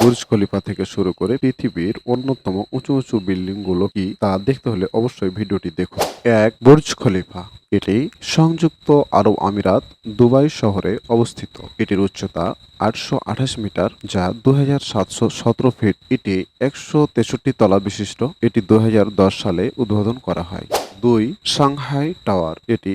Burj Khalifa থেকে শুরু করে পৃথিবীর অন্যতম উঁচু উঁচু বিল্ডিং গুলো কি তা দেখতে হলে অবশ্যই ভিডিওটি দেখুন। এক, বুর্জ খলিফা। এটি সংযুক্ত আরব আমিরাত দুবাই শহরে অবস্থিত। এটির উচ্চতা 828 মিটার, যা 2717 ফিট। এটি 163 তলা বিশিষ্ট। এটি 2010 সালে উদ্বোধন করা হয়। দুই, সাংহাই টাওয়ার। এটি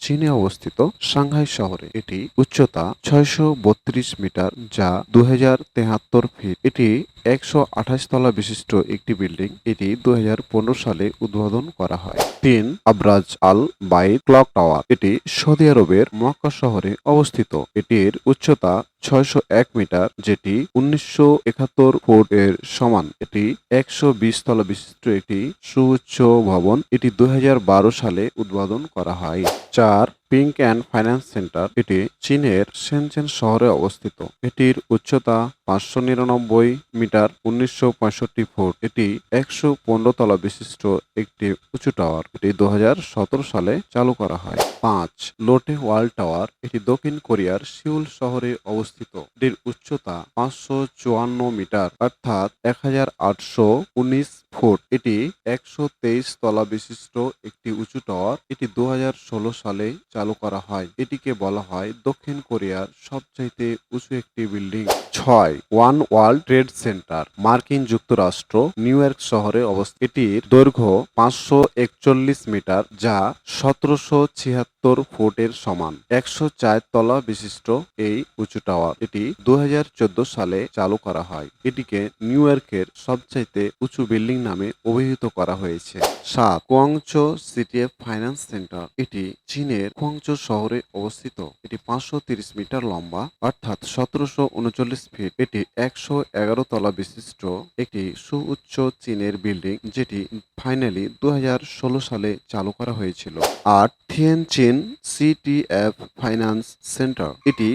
চীনে অবস্থিত সাংহাই শহরে। এটি উচ্চতা 632 মিটার, যা 2073 ফিট। এটি 128 তলা বিশিষ্ট একটি বিল্ডিং। এটি 2015 সালে উদ্বোধন করা হয়। তিন, আবরাজ আল বাইত ক্লক টাওয়ার। এটি সৌদি আরবের মক্কা শহরে অবস্থিত। এটির উচ্চতা 601 মিটার, যেটি 1971 ফুট এর সমান। এটি 120 তলা বিশিষ্ট একটি সুউচ্চ ভবন। এটি 2012 সালে উদ্বোধন করা হয়। চার, পিঙ্ক অ্যান্ড ফাইন্যান্স সেন্টার। এটি চীনের শেনচেন শহরে অবস্থিত। এটির উচ্চতা 599 মিটার, 1965 ফুট। এটি 115 তলা বিশিষ্ট একটি উঁচু টাওয়ার। এটি 2017 সালে চালু করা হয়। পাঁচ, লোটে ওয়াল টাওয়ার। এটি দক্ষিণ কোরিয়ার সিউল শহরে অবস্থিত। এটির উচ্চতা 554 মিটার, অর্থাৎ 1819 ফুট। এটি 123 তলা বিশিষ্ট একটি উঁচু টাওয়ার। এটি 2016 সালে চালু করা হয়। এটিকে বলা হয় দক্ষিণ কোরিয়ার সবচাইতে উঁচু একটি বিল্ডিং। ছয়, ওয়ান ওয়ার্ল্ড ট্রেড সেন্টার। মার্কিন যুক্তরাষ্ট্র নিউ ইয়র্ক শহরে অবস্থিত। এটির দৈর্ঘ্য 541 মিটার, যা 1776 ফুটের সমান। 104 তলা বিশিষ্ট এই উঁচু টাওয়ার। এটি 2014 সালে চালু করা হয়। এটিকে নিউ ইয়র্কের সবচাইতে উঁচু বিল্ডিং নামে অভিহিত করা হয়েছে। সাত, কুয়াংচো সিটি ফাইন্যান্স সেন্টার। এটি চীনের কুয়াংচো শহরে অবস্থিত। এটি 530 মিটার লম্বা, অর্থাৎ 1739 ফিট। এটি 111 তলা বিশিষ্ট একটি সুউচ্চ চীনের বিল্ডিং, যেটি ফাইনালি 2016 সালে চালু করা হয়েছিল। আট, থিয়েনচিন সিটিএফ ফাইন্যান্স সেন্টার। এটি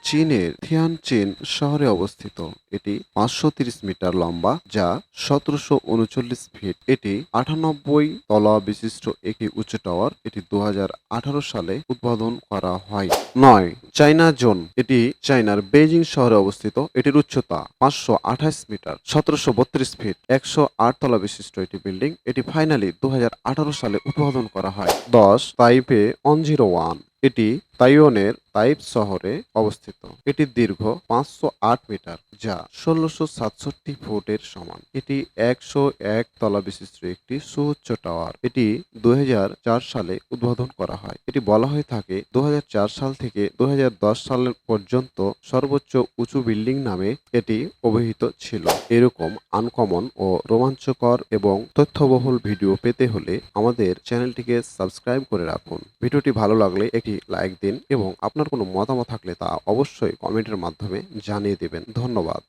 চীনের থিয়ানচিন শহরে অবস্থিত। এটি 530 মিটার লম্বা, যা 1739 ফিট। এটি 98 তলা বিশিষ্ট একটি উঁচু টাওয়ার। এটি 2018 সালে উদ্বোধন করা হয়। নয়, চায়না জোন। এটি চায়নার বেইজিং শহরে অবস্থিত। এটির উচ্চতা 528 মিটার, 1732 ফিট। 108 তলা বিশিষ্ট একটি বিল্ডিং। এটি ফাইনালি 2018 সালে উদ্বোধন করা হয়। 10, তাইপে 101। এটি তাইওয়ানের তাইপ শহরে অবস্থিত। এটির দীর্ঘ 508 মিটার, যা 1667 ফুটের সমান। এটি 101 তলা বিশিষ্ট একটি সুউচ্চ টাওয়ার। এটি 2004 সালে উদ্বোধন করা হয়। এটি বলা হয়ে থাকে 2004 সাল থেকে 2010 সাল পর্যন্ত সর্বোচ্চ উঁচু বিল্ডিং নামে এটি অভিহিত ছিল। এরকম আনকমন ও রোমাঞ্চকর এবং তথ্যবহুল ভিডিও পেতে হলে আমাদের চ্যানেলটিকে সাবস্ক্রাইব করে রাখুন। ভিডিওটি ভালো লাগলে একটি লাইক দিন এবং আপনার কোনো মতামত থাকলে তা অবশ্যই কমেন্টের মাধ্যমে জানিয়ে দেবেন। ধন্যবাদ।